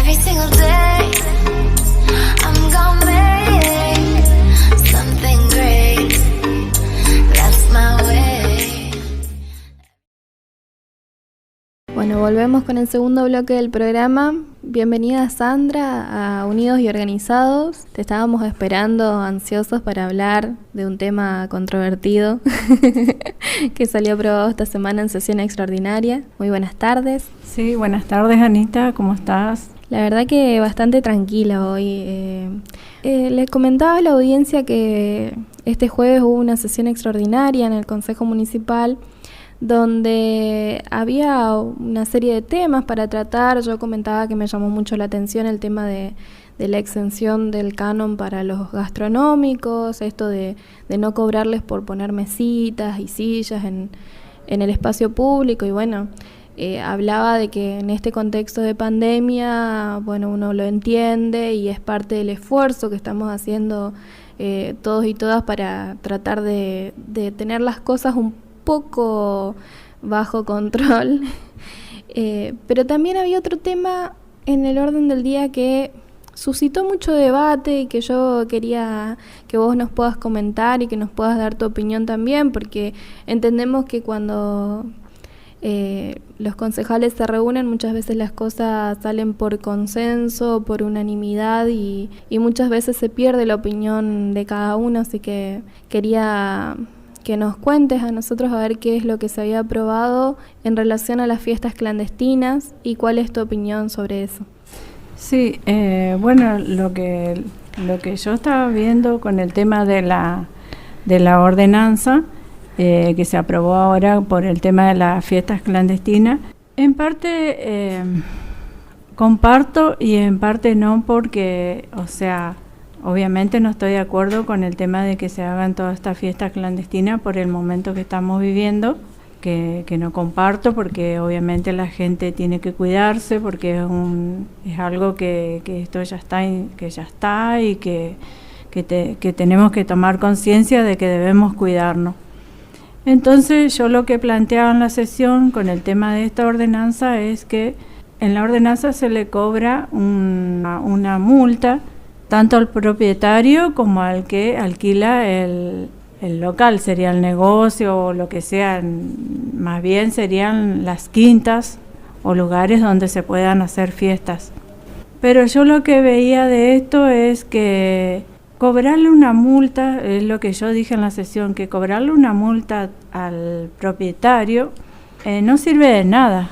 every single day. I'm gonna make something great. That's my way. Bueno, volvemos con el segundo bloque del programa. Bienvenida Sandra a Unidos y Organizados. Te estábamos esperando ansiosos para hablar de un tema controvertido que salió aprobado esta semana en sesión extraordinaria. Muy buenas tardes. Sí, buenas tardes Anita, ¿cómo estás? La verdad que bastante tranquila hoy. Les comentaba a la audiencia que este jueves hubo una sesión extraordinaria en el Consejo Municipal donde había una serie de temas para tratar. Yo comentaba que me llamó mucho la atención el tema de la exención del canon para los gastronómicos, esto de no cobrarles por poner mesitas y sillas en el espacio público, y bueno, hablaba de que en este contexto de pandemia, bueno, uno lo entiende y es parte del esfuerzo que estamos haciendo todos y todas para tratar de tener las cosas un poco bajo control. Pero también había otro tema en el orden del día que suscitó mucho debate y que yo quería que vos nos puedas comentar y que nos puedas dar tu opinión también, porque entendemos que cuando los concejales se reúnen muchas veces las cosas salen por consenso, por unanimidad y muchas veces se pierde la opinión de cada uno, así que quería que nos cuentes a nosotros a ver qué es lo que se había aprobado en relación a las fiestas clandestinas y cuál es tu opinión sobre eso. Sí, bueno, lo que yo estaba viendo con el tema de la ordenanza que se aprobó ahora por el tema de las fiestas clandestinas, en parte comparto y en parte no, porque, o sea, obviamente no estoy de acuerdo con el tema de que se hagan todas estas fiestas clandestinas por el momento que estamos viviendo, que no comparto, porque obviamente la gente tiene que cuidarse, porque es algo que esto ya está y que tenemos que tomar conciencia de que debemos cuidarnos. Entonces yo lo que planteaba en la sesión con el tema de esta ordenanza es que en la ordenanza se le cobra una multa tanto al propietario como al que alquila el local, sería el negocio o lo que sea, más bien serían las quintas o lugares donde se puedan hacer fiestas. Pero yo lo que veía de esto es que cobrarle una multa, es lo que yo dije en la sesión, que cobrarle una multa al propietario no sirve de nada.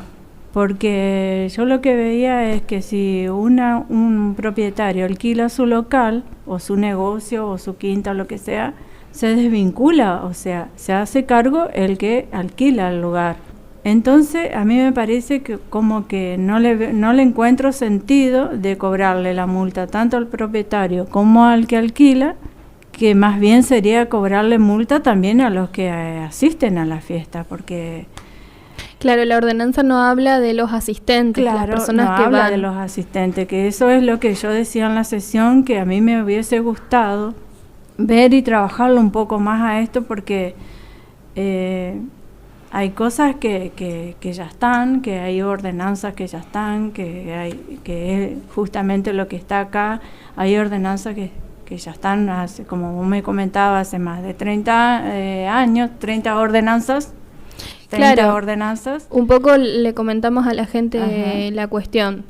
Porque yo lo que veía es que si un propietario alquila su local o su negocio o su quinta o lo que sea, se desvincula, o sea, se hace cargo el que alquila el lugar. Entonces a mí me parece que como que no le encuentro sentido de cobrarle la multa tanto al propietario como al que alquila, que más bien sería cobrarle multa también a los que asisten a la fiesta, porque... Claro, la ordenanza no habla de los asistentes, claro, las personas no que habla van. de los asistentes, que eso es lo que yo decía en la sesión, que a mí me hubiese gustado ver y trabajarlo un poco más a esto, porque hay cosas que ya están, que hay ordenanzas que ya están, que es justamente lo que está acá. Hay ordenanzas que ya están, como vos me comentabas, hace más de 30 años, 30 ordenanzas. Claro, ordenanzas. Un poco le comentamos a la gente Ajá. la cuestión.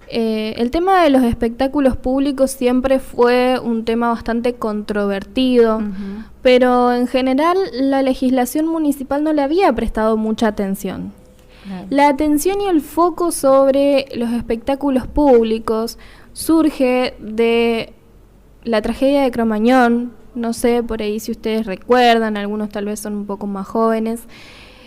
El tema de los espectáculos públicos siempre fue un tema bastante controvertido, uh-huh, pero en general la legislación municipal no le había prestado mucha atención. Claro. La atención y el foco sobre los espectáculos públicos surge de la tragedia de Cromañón. No sé, por ahí si ustedes recuerdan, algunos tal vez son un poco más jóvenes.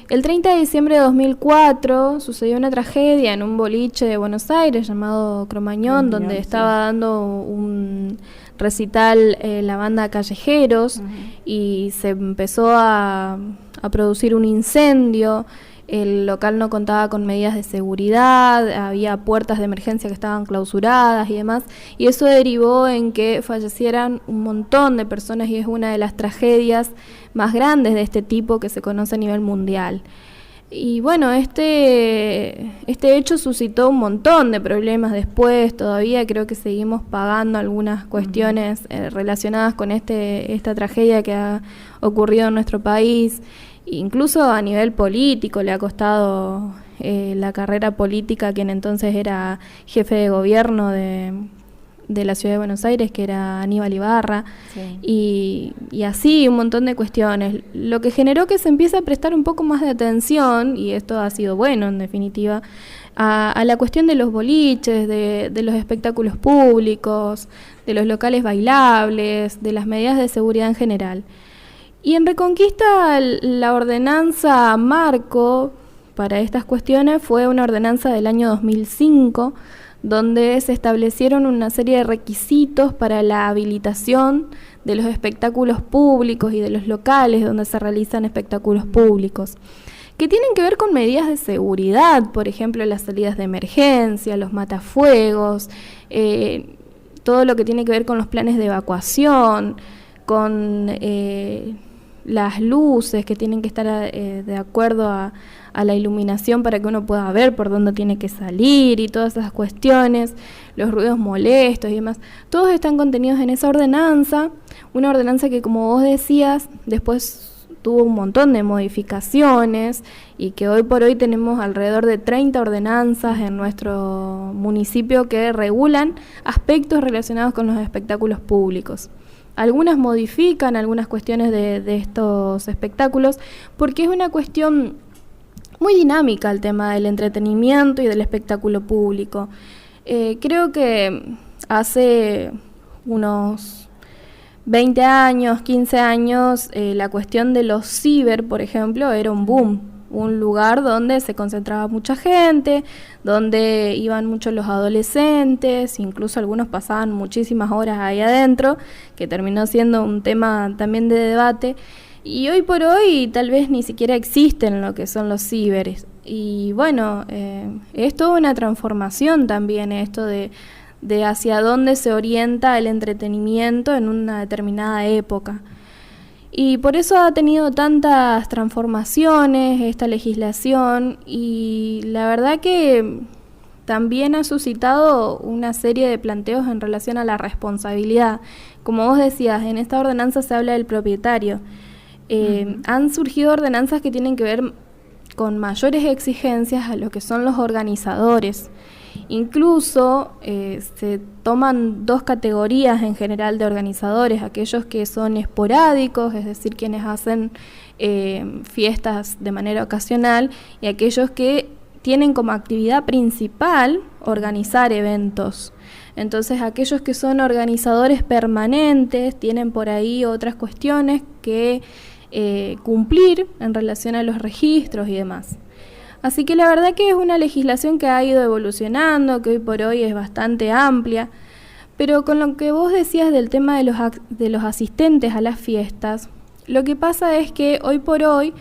El 30 de diciembre de 2004 sucedió una tragedia en un boliche de Buenos Aires llamado Cromañón, donde estaba dando un recital la banda Callejeros, uh-huh, y se empezó a producir un incendio. El local no contaba con medidas de seguridad, había puertas de emergencia que estaban clausuradas y demás, y eso derivó en que fallecieran un montón de personas, y es una de las tragedias más grandes de este tipo que se conoce a nivel mundial. Y bueno, este hecho suscitó un montón de problemas después. Todavía creo que seguimos pagando algunas cuestiones relacionadas con esta tragedia que ha ocurrido en nuestro país. Incluso a nivel político le ha costado la carrera política a quien entonces era jefe de gobierno de la ciudad de Buenos Aires, que era Aníbal Ibarra, sí. Y así un montón de cuestiones, lo que generó que se empiece a prestar un poco más de atención, y esto ha sido bueno en definitiva, a la cuestión de los boliches, de los espectáculos públicos, de los locales bailables, de las medidas de seguridad en general. Y en Reconquista la ordenanza marco para estas cuestiones fue una ordenanza del año 2005, donde se establecieron una serie de requisitos para la habilitación de los espectáculos públicos y de los locales donde se realizan espectáculos públicos, que tienen que ver con medidas de seguridad, por ejemplo, las salidas de emergencia, los matafuegos, todo lo que tiene que ver con los planes de evacuación, con las luces que tienen que estar de acuerdo a la iluminación para que uno pueda ver por dónde tiene que salir y todas esas cuestiones, los ruidos molestos y demás, todos están contenidos en esa ordenanza, una ordenanza que, como vos decías, después tuvo un montón de modificaciones y que hoy por hoy tenemos alrededor de 30 ordenanzas en nuestro municipio que regulan aspectos relacionados con los espectáculos públicos. Algunas modifican algunas cuestiones de estos espectáculos porque es una cuestión muy dinámica el tema del entretenimiento y del espectáculo público. Creo que hace unos 20 años, 15 años, la cuestión de los ciber, por ejemplo, era un boom. Un lugar donde se concentraba mucha gente, donde iban muchos los adolescentes, incluso algunos pasaban muchísimas horas ahí adentro, que terminó siendo un tema también de debate. Y hoy por hoy tal vez ni siquiera existen lo que son los ciberes. Y bueno, es toda una transformación también esto de hacia dónde se orienta el entretenimiento en una determinada época. Y por eso ha tenido tantas transformaciones esta legislación, y la verdad que también ha suscitado una serie de planteos en relación a la responsabilidad. Como vos decías, en esta ordenanza se habla del propietario. Han surgido ordenanzas que tienen que ver con mayores exigencias a lo que son los organizadores. Incluso se toman dos categorías en general de organizadores: aquellos que son esporádicos, es decir, quienes hacen fiestas de manera ocasional, y aquellos que tienen como actividad principal organizar eventos. Entonces, aquellos que son organizadores permanentes tienen por ahí otras cuestiones que cumplir en relación a los registros y demás. Así que la verdad que es una legislación que ha ido evolucionando, que hoy por hoy es bastante amplia, pero con lo que vos decías del tema de los asistentes a las fiestas, lo que pasa es que hoy por hoy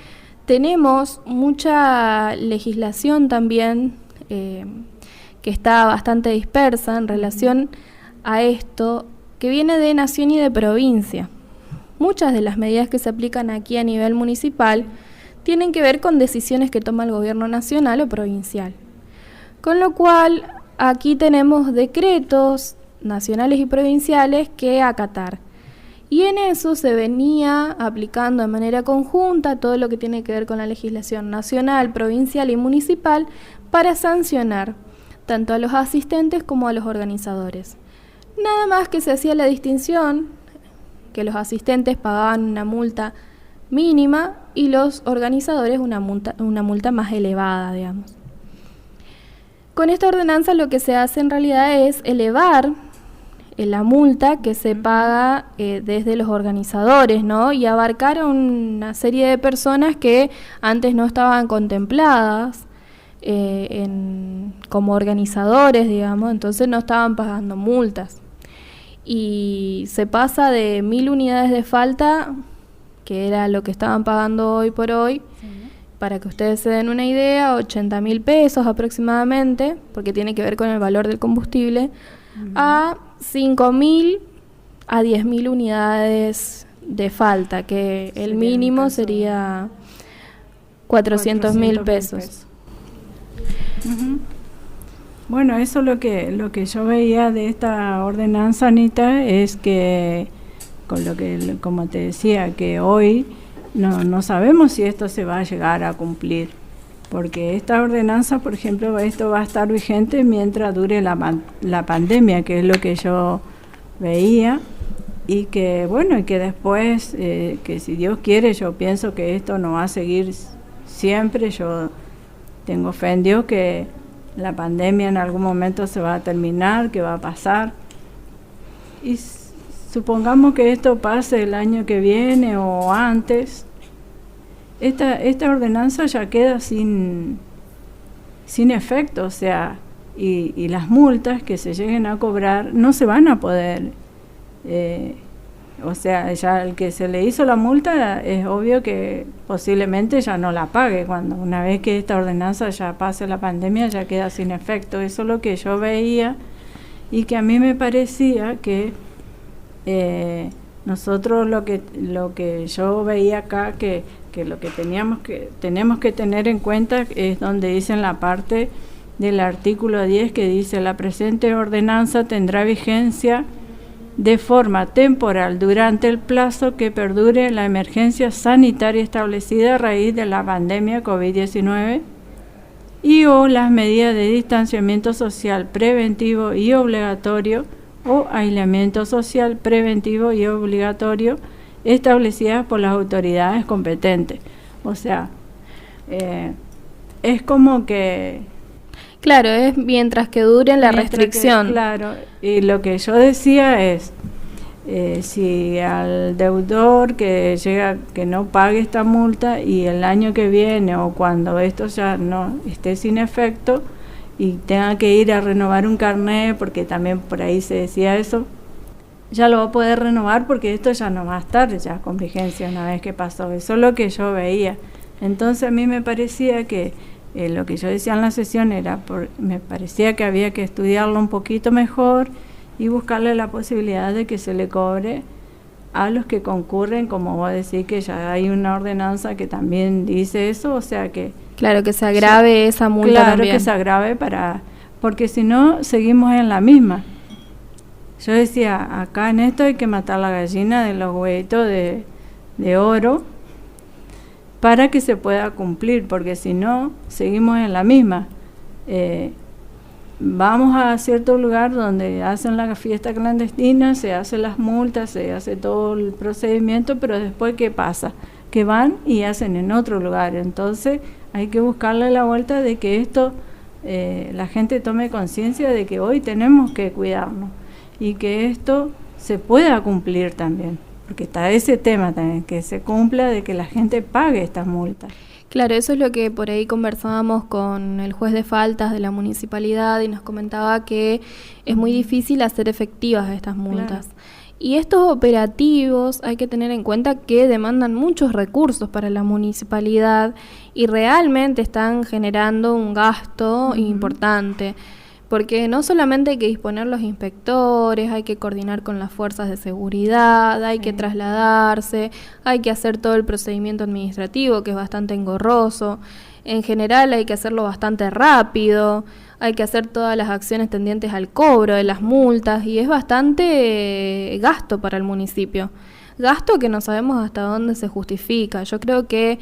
tenemos mucha legislación también que está bastante dispersa en relación a esto, que viene de nación y de provincia. Muchas de las medidas que se aplican aquí a nivel municipal tienen que ver con decisiones que toma el gobierno nacional o provincial. Con lo cual, aquí tenemos decretos nacionales y provinciales que acatar. Y en eso se venía aplicando de manera conjunta todo lo que tiene que ver con la legislación nacional, provincial y municipal para sancionar tanto a los asistentes como a los organizadores. Nada más que se hacía la distinción que los asistentes pagaban una multa mínima y los organizadores una multa más elevada, digamos. Con esta ordenanza lo que se hace en realidad es elevar la multa que se paga desde los organizadores, ¿no? Y abarcar a una serie de personas que antes no estaban contempladas como organizadores, digamos, entonces no estaban pagando multas. Y se pasa de 1.000 unidades de falta, que era lo que estaban pagando hoy por hoy, sí, para que ustedes se den una idea, 80.000 pesos aproximadamente, porque tiene que ver con el valor del combustible, a 5.000 a 10.000 unidades de falta, que el mínimo sería 400.000 pesos. Ujú. Bueno, eso lo que yo veía de esta ordenanza, Anita, es que, con lo que, como te decía, que hoy no sabemos si esto se va a llegar a cumplir, porque esta ordenanza, por ejemplo, esto va a estar vigente mientras dure la pandemia, que es lo que yo veía, y que, bueno, y que después, que si Dios quiere, yo pienso que esto no va a seguir siempre. Yo tengo fe en Dios que la pandemia en algún momento se va a terminar, que va a pasar. Y supongamos que esto pase el año que viene o antes, esta ordenanza ya queda sin efecto, o sea, y las multas que se lleguen a cobrar no se van a poder, o sea, ya el que se le hizo la multa es obvio que posiblemente ya no la pague. Cuando una vez que esta ordenanza ya pase la pandemia, ya queda sin efecto. Eso es lo que yo veía, y que a mí me parecía que nosotros lo que yo veía acá, que lo que tenemos que tener en cuenta es donde dice en la parte del artículo 10, que dice: la presente ordenanza tendrá vigencia de forma temporal durante el plazo que perdure la emergencia sanitaria establecida a raíz de la pandemia COVID-19 y o las medidas de distanciamiento social preventivo y obligatorio o aislamiento social preventivo y obligatorio establecidas por las autoridades competentes. O sea, es como que... Claro, es mientras que dure la restricción. Claro, y lo que yo decía es, si al deudor que llega, que no pague esta multa, y el año que viene o cuando esto ya no esté sin efecto y tenga que ir a renovar un carnet, porque también por ahí se decía eso, ya lo va a poder renovar, porque esto ya no va a estar ya con vigencia una vez que pasó. Eso es lo que yo veía. Entonces a mí me parecía que lo que yo decía en la sesión me parecía que había que estudiarlo un poquito mejor y buscarle la posibilidad de que se le cobre a los que concurren, como vos decís, que ya hay una ordenanza que también dice eso, o sea que... Claro, que se agrave esa multa claro, también. Que se agrave porque si no, seguimos en la misma. Yo decía, acá en esto hay que matar la gallina de los huevitos de oro, para que se pueda cumplir, porque si no, seguimos en la misma. Vamos a cierto lugar donde hacen la fiesta clandestina, se hacen las multas, se hace todo el procedimiento, pero después, ¿qué pasa? Que van y hacen en otro lugar. Entonces hay que buscarle la vuelta de que esto, la gente tome conciencia de que hoy tenemos que cuidarnos y que esto se pueda cumplir también. Porque está ese tema también, que se cumpla, de que la gente pague estas multas. Claro, eso es lo que por ahí conversábamos con el juez de faltas de la municipalidad, y nos comentaba que es muy difícil hacer efectivas estas multas. Claro. Y estos operativos hay que tener en cuenta que demandan muchos recursos para la municipalidad y realmente están generando un gasto importante. Porque no solamente hay que disponer los inspectores, hay que coordinar con las fuerzas de seguridad, hay que trasladarse, hay que hacer todo el procedimiento administrativo, que es bastante engorroso. En general hay que hacerlo bastante rápido, hay que hacer todas las acciones tendientes al cobro de las multas, y es bastante gasto para el municipio. Gasto que no sabemos hasta dónde se justifica. Yo creo que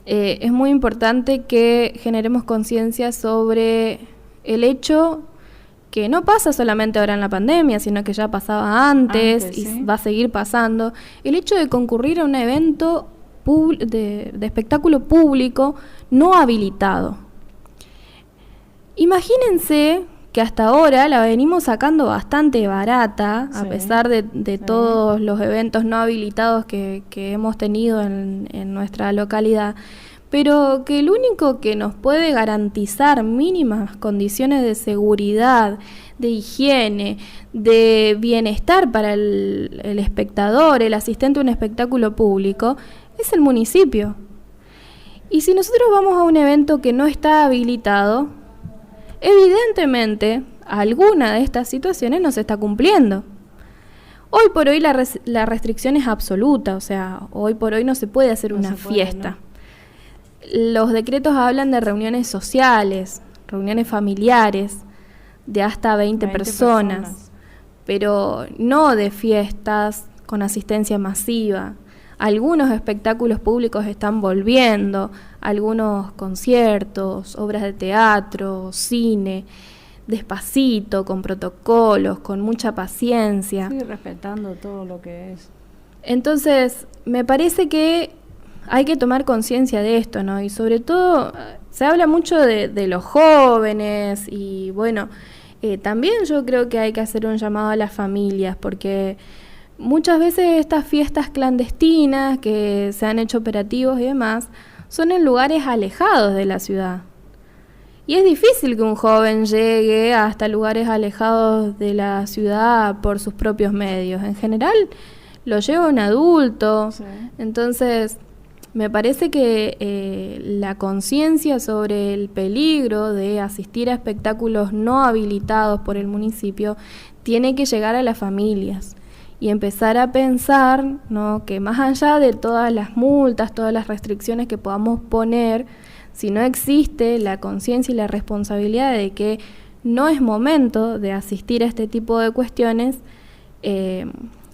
es muy importante que generemos conciencia sobre el hecho que no pasa solamente ahora en la pandemia, sino que ya pasaba antes y ¿sí? Va a seguir pasando. El hecho de concurrir a un evento de espectáculo público no habilitado. Imagínense que hasta ahora la venimos sacando bastante barata, sí, a pesar de sí, todos los eventos no habilitados que hemos tenido en nuestra localidad. Pero que el único que nos puede garantizar mínimas condiciones de seguridad, de higiene, de bienestar para el espectador, el asistente a un espectáculo público, es el municipio. Y si nosotros vamos a un evento que no está habilitado, evidentemente alguna de estas situaciones no se está cumpliendo. Hoy por hoy la restricción es absoluta, o sea, hoy por hoy no se puede hacer una fiesta. ¿No? los decretos hablan de reuniones sociales, reuniones familiares, de hasta 20 personas, pero no de fiestas con asistencia masiva. Algunos espectáculos públicos están volviendo, algunos conciertos, obras de teatro, cine, despacito, con protocolos, con mucha paciencia. Sí, respetando todo lo que es. Entonces, me parece que hay que tomar conciencia de esto, ¿no? Y sobre todo, se habla mucho de los jóvenes y bueno, también yo creo que hay que hacer un llamado a las familias, porque muchas veces estas fiestas clandestinas que se han hecho operativos y demás, son en lugares alejados de la ciudad. Y es difícil que un joven llegue hasta lugares alejados de la ciudad por sus propios medios. En general, lo lleva un adulto. Sí. Entonces, me parece que la conciencia sobre el peligro de asistir a espectáculos no habilitados por el municipio tiene que llegar a las familias y empezar a pensar, ¿no?, que más allá de todas las multas, todas las restricciones que podamos poner, si no existe la conciencia y la responsabilidad de que no es momento de asistir a este tipo de cuestiones,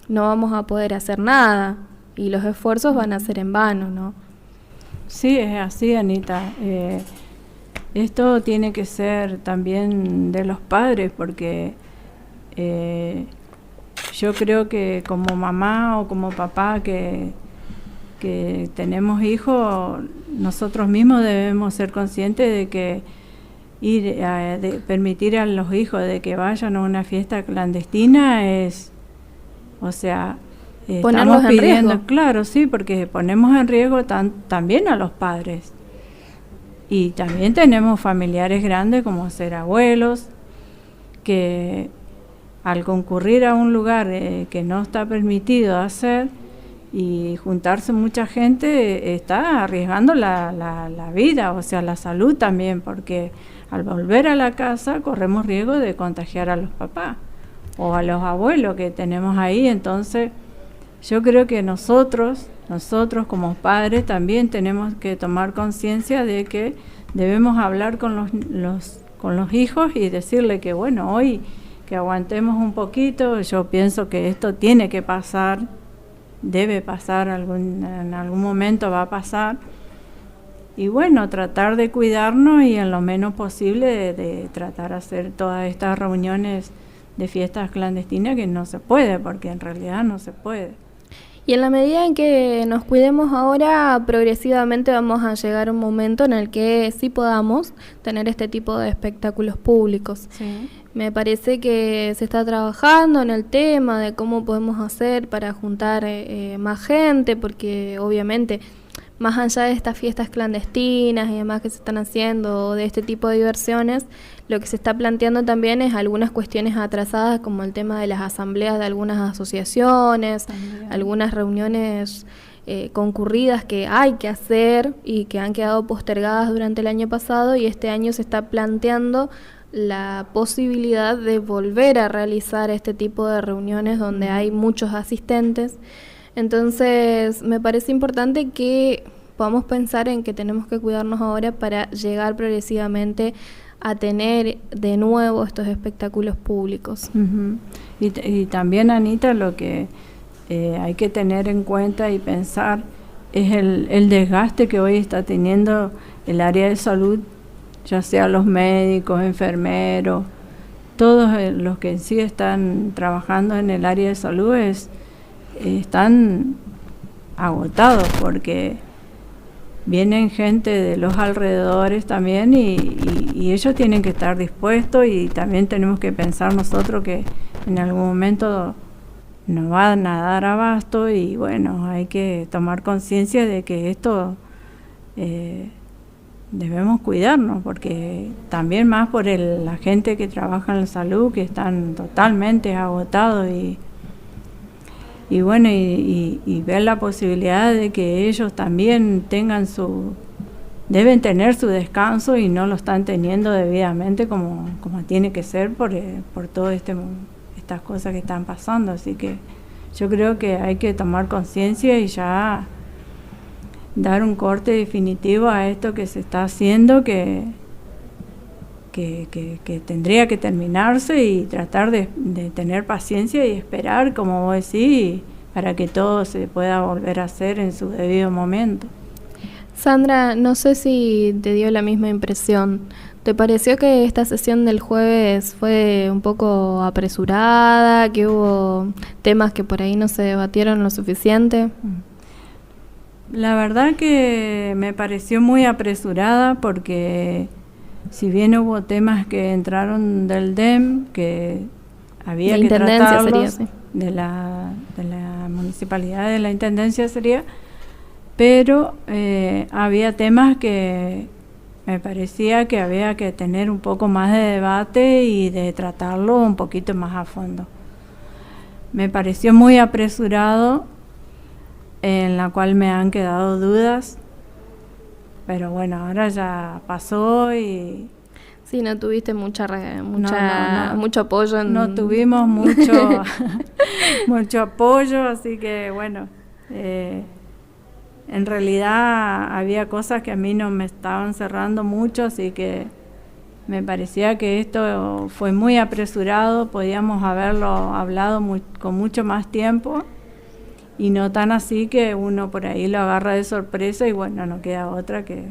no vamos a poder hacer nada y los esfuerzos van a ser en vano, ¿no? Sí, es así, Anita. Esto tiene que ser también de los padres, porque yo creo que como mamá o como papá que tenemos hijos, nosotros mismos debemos ser conscientes de que de permitir a los hijos de que vayan a una fiesta clandestina es, o sea, estamos pidiendo, claro, sí, porque ponemos en riesgo también a los padres. Y también tenemos familiares grandes como ser abuelos, que al concurrir a un lugar que no está permitido hacer y juntarse mucha gente, está arriesgando la vida, o sea, la salud también, porque al volver a la casa corremos riesgo de contagiar a los papás o a los abuelos que tenemos ahí. Entonces, yo creo que nosotros como padres también tenemos que tomar conciencia de que debemos hablar con los hijos y decirle que bueno, hoy que aguantemos un poquito. Yo pienso que esto tiene que pasar, debe pasar, en algún momento va a pasar, y bueno, tratar de cuidarnos y en lo menos posible de tratar de hacer todas estas reuniones de fiestas clandestinas, que no se puede, porque en realidad no se puede. Y en la medida en que nos cuidemos ahora, progresivamente vamos a llegar a un momento en el que sí podamos tener este tipo de espectáculos públicos. Sí. Me parece que se está trabajando en el tema de cómo podemos hacer para juntar más gente, porque obviamente más allá de estas fiestas clandestinas y demás que se están haciendo, de este tipo de diversiones, lo que se está planteando también es algunas cuestiones atrasadas, como el tema de las asambleas de algunas asociaciones, algunas reuniones concurridas que hay que hacer y que han quedado postergadas durante el año pasado, y este año se está planteando la posibilidad de volver a realizar este tipo de reuniones donde hay muchos asistentes. Entonces, me parece importante que podamos pensar en que tenemos que cuidarnos ahora para llegar progresivamente a tener de nuevo estos espectáculos públicos. Uh-huh. Y también, Anita, lo que hay que tener en cuenta y pensar es el desgaste que hoy está teniendo el área de salud, ya sea los médicos, enfermeros, todos los que en sí están trabajando en el área de salud están agotados, porque vienen gente de los alrededores también y ellos tienen que estar dispuestos, y también tenemos que pensar nosotros que en algún momento nos van a dar abasto, y bueno, hay que tomar conciencia de que esto debemos cuidarnos, porque también más por la gente que trabaja en la salud, que están totalmente agotados, y bueno, y ver la posibilidad de que ellos también deben tener su descanso, y no lo están teniendo debidamente como tiene que ser por todo estas cosas que están pasando. Así que yo creo que hay que tomar conciencia y ya dar un corte definitivo a esto que se está haciendo, que tendría que terminarse, y tratar de tener paciencia y esperar, como vos decís, para que todo se pueda volver a hacer en su debido momento. Sandra, no sé si te dio la misma impresión. ¿Te pareció que esta sesión del jueves fue un poco apresurada, que hubo temas que por ahí no se debatieron lo suficiente? La verdad que me pareció muy apresurada, porque si bien hubo temas que entraron del DEM, que había que tratarlos, sería, sí. de la municipalidad, de la intendencia sería, pero había temas que me parecía que había que tener un poco más de debate y de tratarlo un poquito más a fondo. Me pareció muy apresurado, en la cual me han quedado dudas, pero bueno, ahora ya pasó y... Sí, no tuviste mucho apoyo. No tuvimos mucho, mucho apoyo, así que bueno, en realidad había cosas que a mí no me estaban cerrando mucho, así que me parecía que esto fue muy apresurado, podíamos haberlo hablado con mucho más tiempo, y no tan así que uno por ahí lo agarra de sorpresa y bueno, no queda otra que...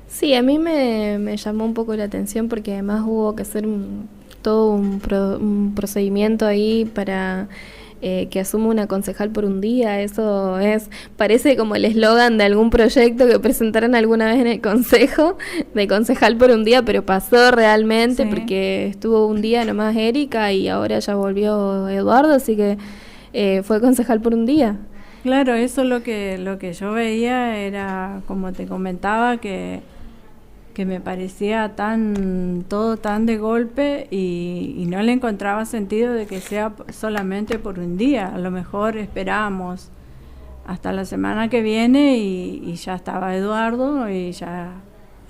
Sí, a mí me llamó un poco la atención, porque además hubo que hacer todo un procedimiento ahí para que asuma una concejal por un día. Eso parece como el eslogan de algún proyecto que presentaron alguna vez en el consejo, de concejal por un día, pero pasó realmente, sí. Porque estuvo un día nomás Erika y ahora ya volvió Eduardo, así que fue concejal por un día. Claro, eso lo que yo veía era, como te comentaba, que me parecía todo tan de golpe, y no le encontraba sentido de que sea solamente por un día. A lo mejor esperábamos hasta la semana que viene y ya estaba Eduardo y ya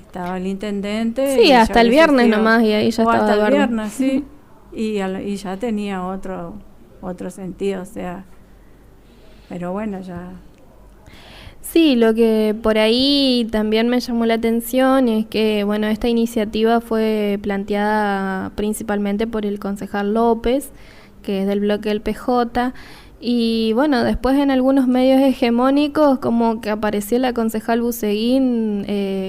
estaba el intendente. Sí, hasta el viernes nomás, y ahí ya estaba hasta Eduardo. El viernes, sí, y ya tenía otro sentido, o sea, pero bueno, ya... Sí, lo que por ahí también me llamó la atención es que, bueno, esta iniciativa fue planteada principalmente por el concejal López, que es del bloque del PJ, y bueno, después en algunos medios hegemónicos como que apareció la concejal Buseguín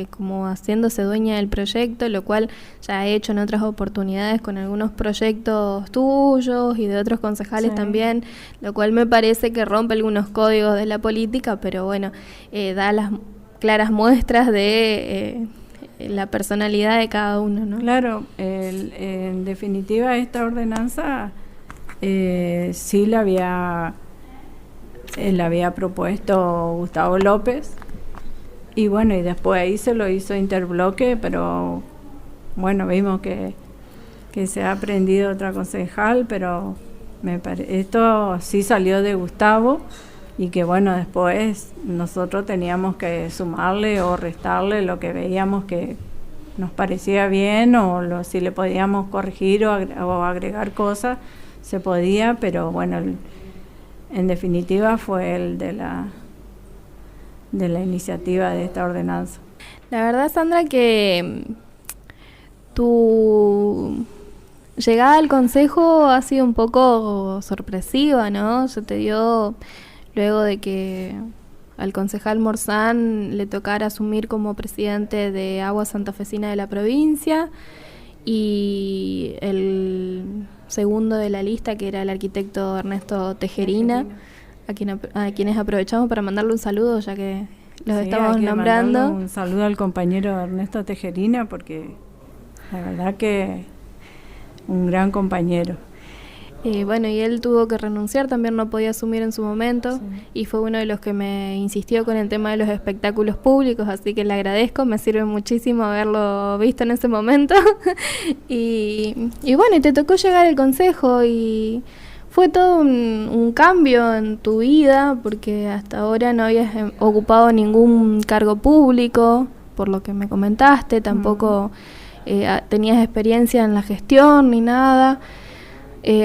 como haciéndose dueña del proyecto, lo cual ya he hecho en otras oportunidades con algunos proyectos tuyos y de otros concejales, sí. También, lo cual me parece que rompe algunos códigos de la política, pero bueno, da las claras muestras de la personalidad de cada uno, ¿no? Claro, en definitiva esta ordenanza... sí la había propuesto Gustavo López, y bueno, y después ahí se lo hizo interbloque, pero bueno, vimos que se ha prendido otra concejal, pero esto sí salió de Gustavo, y que bueno, después nosotros teníamos que sumarle o restarle lo que veíamos que nos parecía bien, o si le podíamos corregir o agregar cosas, se podía, pero bueno, en definitiva fue el de la iniciativa de esta ordenanza. La verdad, Sandra, que tu llegada al consejo ha sido un poco sorpresiva, ¿no? Se te dio luego de que al concejal Morzán le tocara asumir como presidente de Agua Santafesina de la provincia, y el segundo de la lista, que era el arquitecto Ernesto Tejerina, a quienes aprovechamos para mandarle un saludo, ya que los estamos nombrando. Un saludo al compañero Ernesto Tejerina, porque la verdad que un gran compañero. Bueno, y él tuvo que renunciar, también no podía asumir en su momento, sí. Y fue uno de los que me insistió con el tema de los espectáculos públicos, así que le agradezco, me sirve muchísimo haberlo visto en ese momento. y bueno, y te tocó llegar al consejo, y fue todo un cambio en tu vida, porque hasta ahora no habías ocupado ningún cargo público, por lo que me comentaste, tampoco tenías experiencia en la gestión ni nada.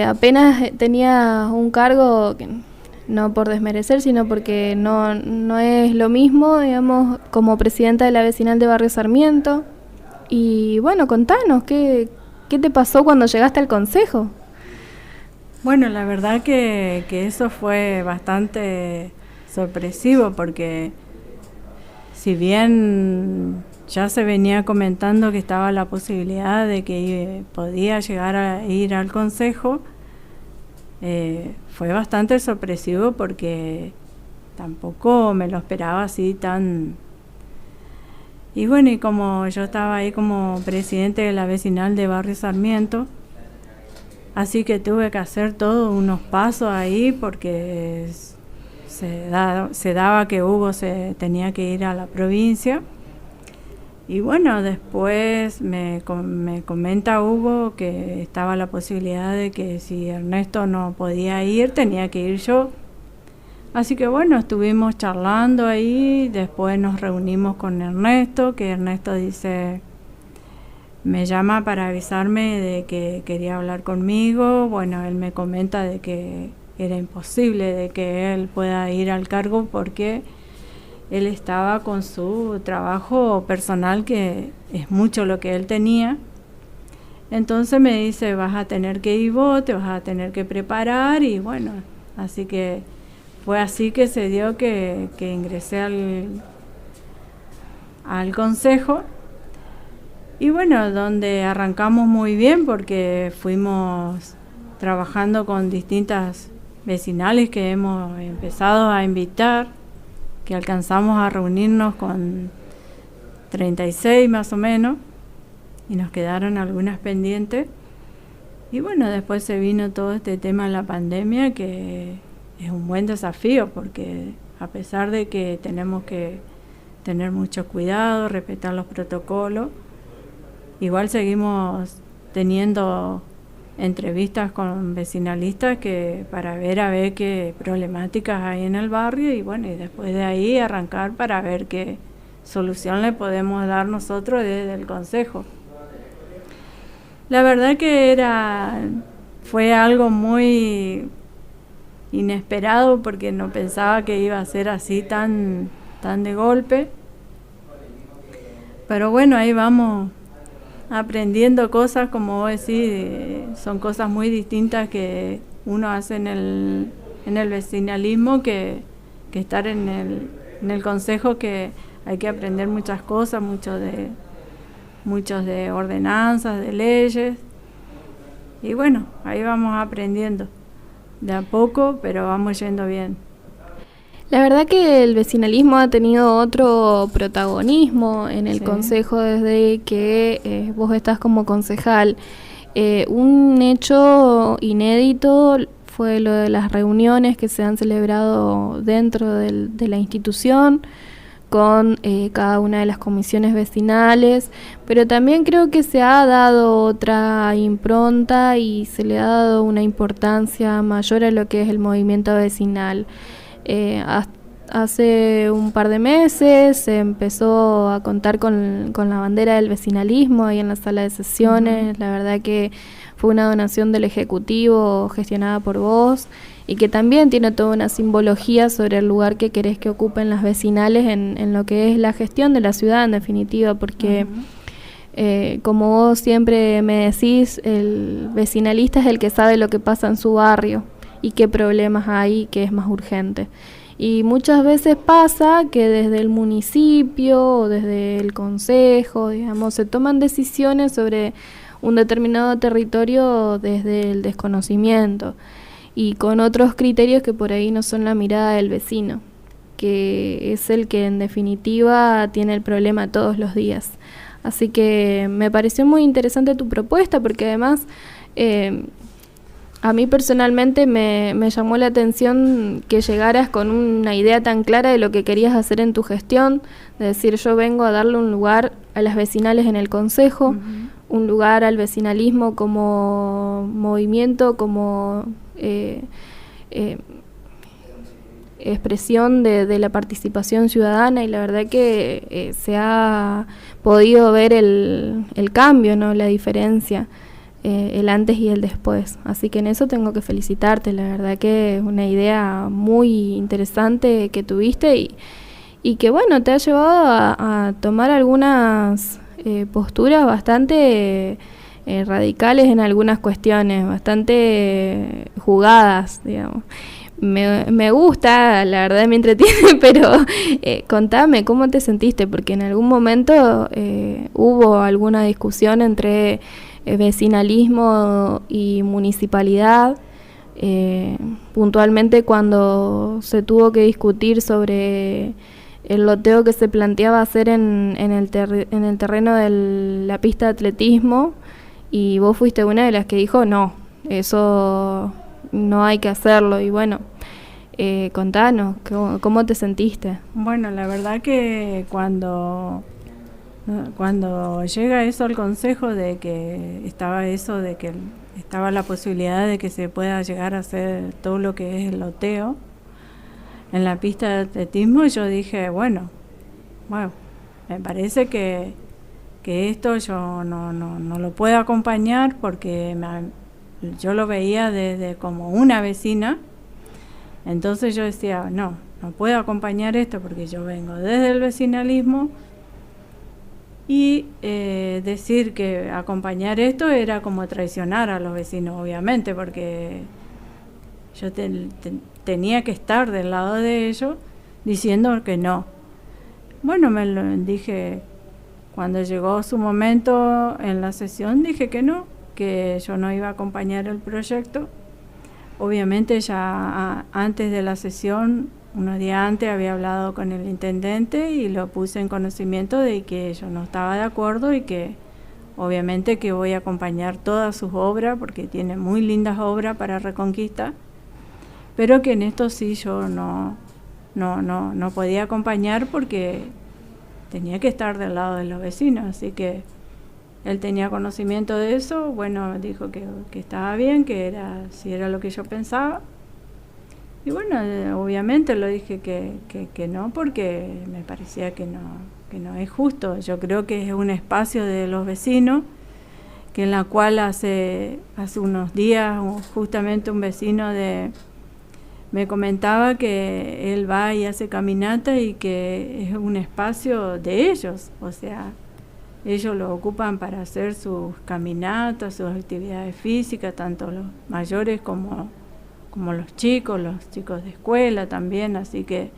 Apenas tenía un cargo no por desmerecer, sino porque no es lo mismo, digamos, como presidenta de la vecinal de Barrio Sarmiento. Y bueno, contanos, ¿qué te pasó cuando llegaste al consejo? Bueno, la verdad que eso fue bastante sorpresivo, porque si bien ya se venía comentando que estaba la posibilidad de que podía llegar a ir al consejo, fue bastante sorpresivo porque tampoco me lo esperaba así tan... Y bueno, y como yo estaba ahí como presidente de la vecinal de Barrio Sarmiento, así que tuve que hacer todos unos pasos ahí porque se daba que Hugo se tenía que ir a la provincia. Y bueno, después me comenta Hugo que estaba la posibilidad de que si Ernesto no podía ir, tenía que ir yo. Así que bueno, estuvimos charlando ahí, después nos reunimos con Ernesto, que Ernesto me llama para avisarme de que quería hablar conmigo. Bueno, él me comenta de que era imposible de que él pueda ir al cargo porque él estaba con su trabajo personal, que es mucho lo que él tenía. Entonces me dice, vas a tener que ir vos, te vas a tener que preparar. Y bueno, así que fue así que se dio que ingresé al consejo. Y bueno, donde arrancamos muy bien porque fuimos trabajando con distintas vecinales que hemos empezado a invitar, que alcanzamos a reunirnos con 36 más o menos, y nos quedaron algunas pendientes. Y bueno, después se vino todo este tema de la pandemia, que es un buen desafío, porque a pesar de que tenemos que tener mucho cuidado, respetar los protocolos, igual seguimos teniendo entrevistas con vecinalistas para ver qué problemáticas hay en el barrio, y bueno, y después de ahí arrancar para ver qué solución le podemos dar nosotros desde el consejo. La verdad que fue algo muy inesperado, porque no pensaba que iba a ser así tan de golpe, pero bueno, ahí vamos aprendiendo cosas, como vos decís, son cosas muy distintas que uno hace en el vecinalismo que estar en el consejo, que hay que aprender muchas cosas, muchos de ordenanzas, de leyes, y bueno, ahí vamos aprendiendo de a poco, pero vamos yendo bien. La verdad que el vecinalismo ha tenido otro protagonismo en el Sí. consejo desde que vos estás como concejal. Un hecho inédito fue lo de las reuniones que se han celebrado dentro de la institución con cada una de las comisiones vecinales, pero también creo que se ha dado otra impronta y se le ha dado una importancia mayor a lo que es el movimiento vecinal. Hace un par de meses se empezó a contar con la bandera del vecinalismo ahí en la sala de sesiones. Uh-huh. La verdad que fue una donación del Ejecutivo gestionada por vos, y que también tiene toda una simbología sobre el lugar que querés que ocupen las vecinales en lo que es la gestión de la ciudad, en definitiva, porque como vos siempre me decís, el vecinalista es el que sabe lo que pasa en su barrio y qué problemas hay, que es más urgente. Y muchas veces pasa que desde el municipio o desde el consejo, digamos, se toman decisiones sobre un determinado territorio desde el desconocimiento y con otros criterios que por ahí no son la mirada del vecino, que es el que en definitiva tiene el problema todos los días. Así que me pareció muy interesante tu propuesta, porque además a mí personalmente me llamó la atención que llegaras con una idea tan clara de lo que querías hacer en tu gestión, de decir, yo vengo a darle un lugar a las vecinales en el consejo, un lugar al vecinalismo como movimiento, como expresión de la participación ciudadana, y la verdad que se ha podido ver el cambio, ¿no? La diferencia. el antes y el después. Así que en eso tengo que felicitarte, la verdad que es una idea muy interesante que tuviste y que bueno, te ha llevado a tomar algunas posturas bastante radicales en algunas cuestiones, bastante jugadas, digamos. Me gusta, la verdad me entretiene, pero contame, ¿cómo te sentiste? Porque en algún momento hubo alguna discusión entre vecinalismo y municipalidad, puntualmente cuando se tuvo que discutir sobre el loteo que se planteaba hacer en el terreno de la pista de atletismo, y vos fuiste una de las que dijo no, eso no hay que hacerlo. Y bueno, contanos, ¿cómo te sentiste? Bueno, la verdad que cuando llega eso al consejo de que estaba eso, de que estaba la posibilidad de que se pueda llegar a hacer todo lo que es el loteo en la pista de atletismo, yo dije, bueno, me parece que esto yo no lo puedo acompañar porque yo lo veía desde como una vecina. Entonces yo decía, no puedo acompañar esto porque yo vengo desde el vecinalismo, y decir que acompañar esto era como traicionar a los vecinos, obviamente, porque yo tenía que estar del lado de ellos diciendo que no. Bueno, me lo dije, cuando llegó su momento en la sesión, dije que no, que yo no iba a acompañar el proyecto. Obviamente ya antes de la sesión, unos días antes, había hablado con el intendente y lo puse en conocimiento de que yo no estaba de acuerdo y que obviamente que voy a acompañar todas sus obras porque tiene muy lindas obras para Reconquista, pero que en esto sí yo no podía acompañar porque tenía que estar del lado de los vecinos. Así que él tenía conocimiento de eso, bueno, dijo que estaba bien, si era lo que yo pensaba. Y bueno, obviamente lo dije que no, porque me parecía que no es justo. Yo creo que es un espacio de los vecinos, que en la cual hace unos días justamente un vecino me comentaba que él va y hace caminata y que es un espacio de ellos, o sea, ellos lo ocupan para hacer sus caminatas, sus actividades físicas, tanto los mayores como los chicos de escuela también. Así que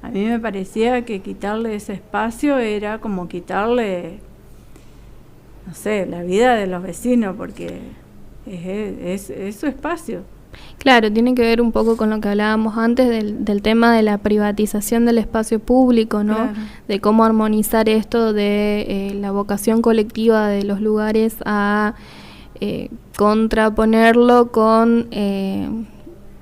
a mí me parecía que quitarle ese espacio era como quitarle, no sé, la vida de los vecinos, porque es su espacio. Claro, tiene que ver un poco con lo que hablábamos antes del tema de la privatización del espacio público, ¿no? Claro. De cómo armonizar esto de la vocación colectiva de los lugares a contraponerlo con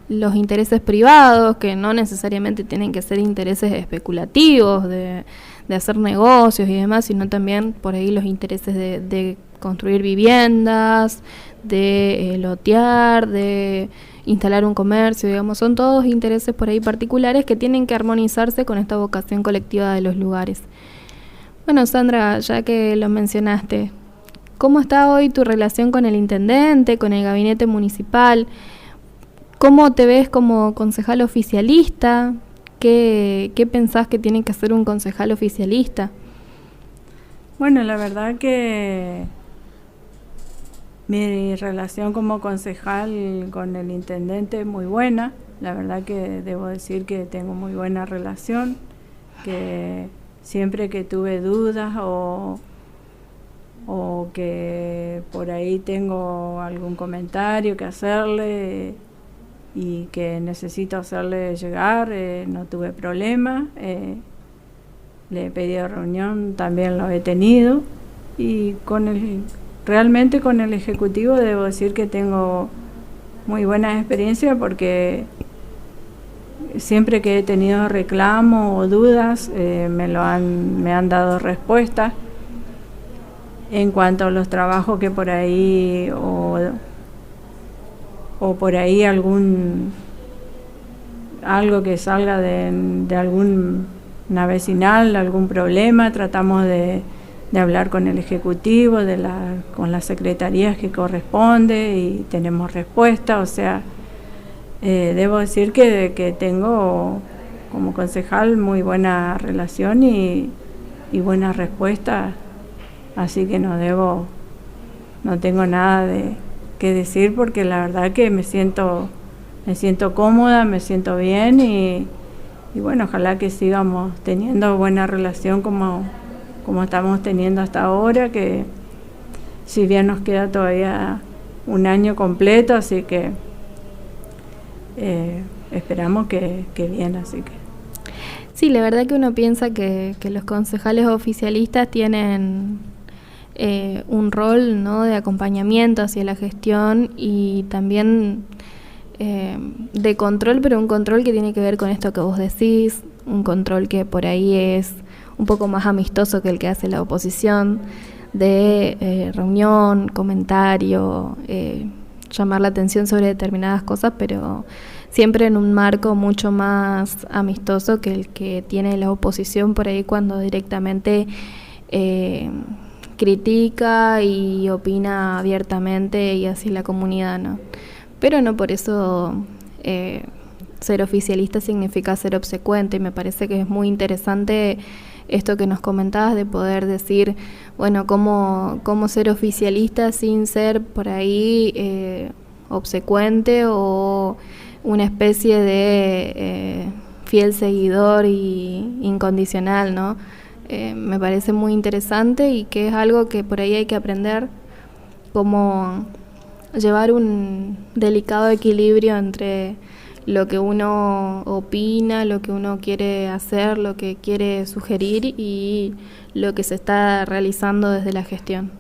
los intereses privados, que no necesariamente tienen que ser intereses especulativos de hacer negocios y demás, sino también por ahí los intereses de construir viviendas, de lotear, de instalar un comercio, digamos, son todos intereses por ahí particulares que tienen que armonizarse con esta vocación colectiva de los lugares. Bueno, Sandra, ya que lo mencionaste, ¿cómo está hoy tu relación con el intendente, con el gabinete municipal? ¿Cómo te ves como concejal oficialista? ¿Qué pensás que tiene que hacer un concejal oficialista? Bueno, la verdad que mi relación como concejal con el intendente es muy buena. La verdad que debo decir que tengo muy buena relación, que siempre que tuve dudas o que por ahí tengo algún comentario que hacerle y que necesito hacerle llegar, no tuve problema. Le he pedido reunión, también lo he tenido, y realmente con el Ejecutivo debo decir que tengo muy buena experiencia, porque siempre que he tenido reclamos o dudas me han dado respuestas en cuanto a los trabajos que por ahí o por ahí algo que salga de alguna vecinal, algún problema, tratamos de hablar con el Ejecutivo, con las secretarías que corresponde y tenemos respuesta. O sea, debo decir que tengo como concejal muy buena relación y buena respuesta, así que no tengo nada que decir, porque la verdad que me siento cómoda, me siento bien y bueno, ojalá que sigamos teniendo buena relación como estamos teniendo hasta ahora, que si bien nos queda todavía un año completo, así que esperamos que bien, así que. Sí, la verdad que uno piensa que los concejales oficialistas tienen un rol, ¿no?, de acompañamiento hacia la gestión y también de control, pero un control que tiene que ver con esto que vos decís, un control que por ahí es un poco más amistoso que el que hace la oposición, de reunión, comentario, llamar la atención sobre determinadas cosas, pero siempre en un marco mucho más amistoso que el que tiene la oposición por ahí cuando directamente critica y opina abiertamente y hacia la comunidad, ¿no? Pero no por eso ser oficialista significa ser obsecuente, y me parece que es muy interesante esto que nos comentabas de poder decir, bueno, cómo ser oficialista sin ser por ahí obsecuente o una especie de fiel seguidor y incondicional, ¿no? Me parece muy interesante y que es algo que por ahí hay que aprender, cómo llevar un delicado equilibrio entre lo que uno opina, lo que uno quiere hacer, lo que quiere sugerir y lo que se está realizando desde la gestión.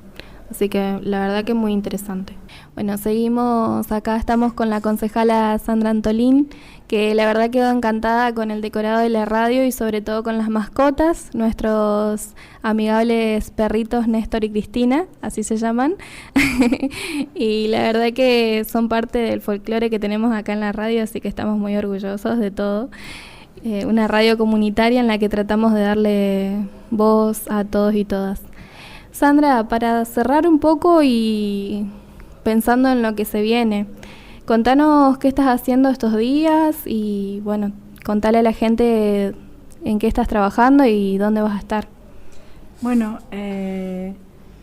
Así que la verdad que muy interesante. Bueno, seguimos acá, estamos con la concejala Sandra Antolín, que la verdad quedó encantada con el decorado de la radio y sobre todo con las mascotas, nuestros amigables perritos Néstor y Cristina, así se llaman. Y la verdad que son parte del folclore que tenemos acá en la radio, así que estamos muy orgullosos de todo. Una radio comunitaria en la que tratamos de darle voz a todos y todas. Sandra, para cerrar un poco y pensando en lo que se viene, contanos qué estás haciendo estos días y, bueno, contale a la gente en qué estás trabajando y dónde vas a estar. Bueno,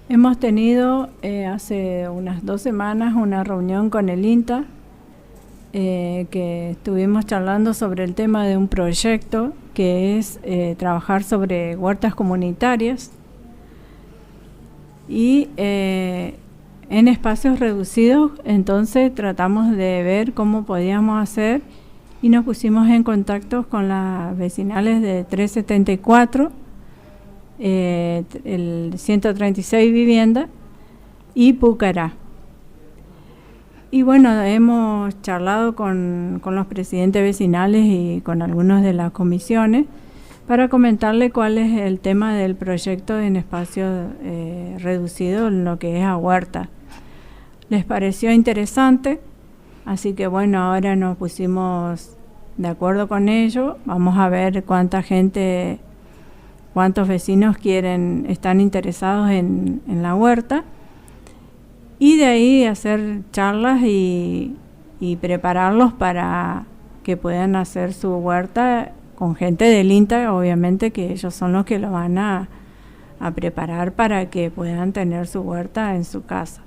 hemos tenido hace unas 2 semanas una reunión con el INTA, que estuvimos charlando sobre el tema de un proyecto que es trabajar sobre huertas comunitarias y en espacios reducidos. Entonces tratamos de ver cómo podíamos hacer y nos pusimos en contacto con las vecinales de 374, el 136 vivienda y Pucará. Y bueno, hemos charlado con los presidentes vecinales y con algunos de las comisiones para comentarle cuál es el tema del proyecto en espacio reducido en lo que es a huerta. Les pareció interesante, así que bueno, ahora nos pusimos de acuerdo con ello. Vamos a ver cuántos vecinos están interesados en la huerta, y de ahí hacer charlas y prepararlos para que puedan hacer su huerta con gente del INTA, obviamente, que ellos son los que lo van a preparar para que puedan tener su huerta en su casa.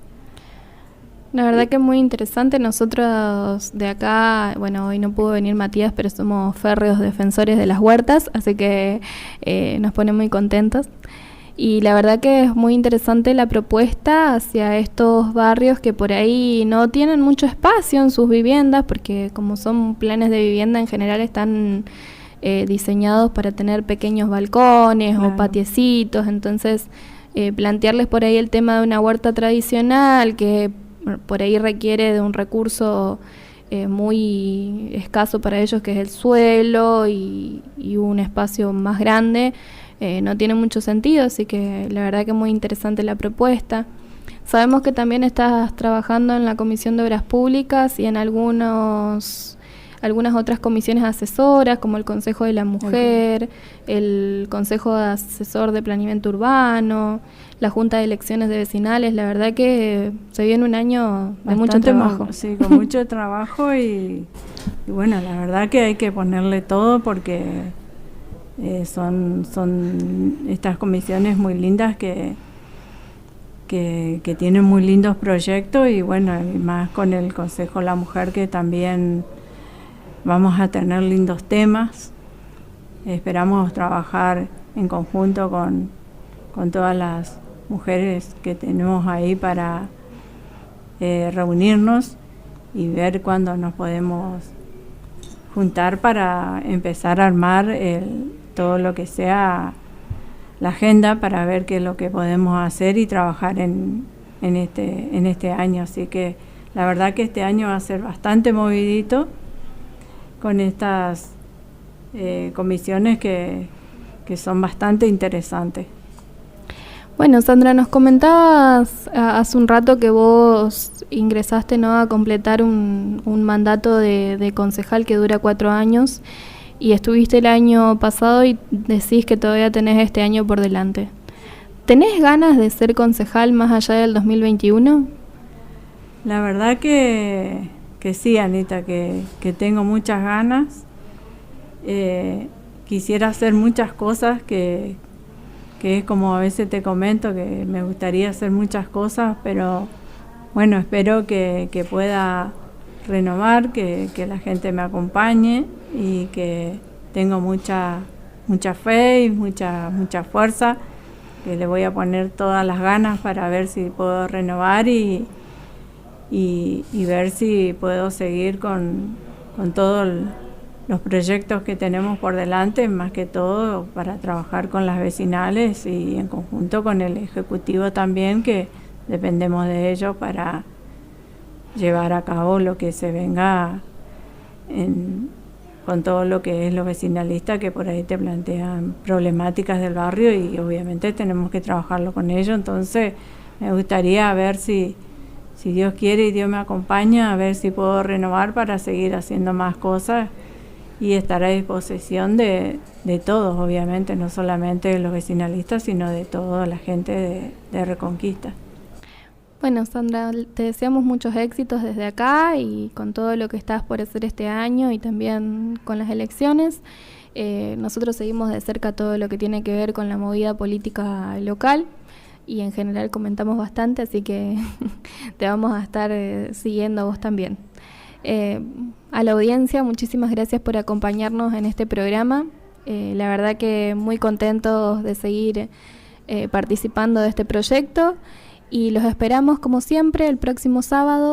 La verdad que es muy interesante. Nosotros de acá, bueno, hoy no pudo venir Matías, pero somos férreos defensores de las huertas, así que nos pone muy contentos. Y la verdad que es muy interesante la propuesta hacia estos barrios que por ahí no tienen mucho espacio en sus viviendas, porque como son planes de vivienda en general están diseñados para tener pequeños balcones, claro, o patiecitos. Entonces plantearles por ahí el tema de una huerta tradicional que por ahí requiere de un recurso muy escaso para ellos, que es el suelo y un espacio más grande, no tiene mucho sentido. Así que la verdad que es muy interesante la propuesta. Sabemos que también estás trabajando en la Comisión de Obras Públicas y en algunos algunas otras comisiones asesoras, como el Consejo de la Mujer, el Consejo Asesor de Planeamiento Urbano, la Junta de Elecciones de Vecinales. La verdad que se viene un año de mucho trabajo. Sí, con mucho trabajo y bueno, la verdad que hay que ponerle todo porque son estas comisiones muy lindas que tienen muy lindos proyectos y bueno, y más con el Consejo de la Mujer que también vamos a tener lindos temas. Esperamos trabajar en conjunto con todas las mujeres que tenemos ahí para reunirnos y ver cuándo nos podemos juntar para empezar a armar todo lo que sea la agenda para ver qué es lo que podemos hacer y trabajar en este año. Así que la verdad que este año va a ser bastante movidito con estas comisiones que son bastante interesantes. Bueno, Sandra, nos comentabas hace un rato que vos ingresaste, ¿no?, a completar un mandato de concejal que dura 4 años. Y estuviste el año pasado y decís que todavía tenés este año por delante. ¿Tenés ganas de ser concejal más allá del 2021? La verdad que sí, Anita, que tengo muchas ganas. Quisiera hacer muchas cosas que es como a veces te comento, que me gustaría hacer muchas cosas, pero bueno, espero que pueda renovar, que la gente me acompañe y que tengo mucha fe y mucha fuerza, que le voy a poner todas las ganas para ver si puedo renovar y ver si puedo seguir con todos los proyectos que tenemos por delante, más que todo para trabajar con las vecinales y en conjunto con el Ejecutivo también, que dependemos de ellos para llevar a cabo lo que se venga con todo lo que es lo vecinalista, que por ahí te plantean problemáticas del barrio y obviamente tenemos que trabajarlo con ellos. Entonces me gustaría ver si Dios quiere y Dios me acompaña, a ver si puedo renovar para seguir haciendo más cosas y estar a disposición de todos, obviamente, no solamente de los vecinalistas, sino de toda la gente de Reconquista. Bueno, Sandra, te deseamos muchos éxitos desde acá y con todo lo que estás por hacer este año y también con las elecciones. Nosotros seguimos de cerca todo lo que tiene que ver con la movida política local y en general comentamos bastante, así que te vamos a estar siguiendo a vos también. A la audiencia, muchísimas gracias por acompañarnos en este programa. La verdad que muy contentos de seguir participando de este proyecto. Y los esperamos, como siempre, el próximo sábado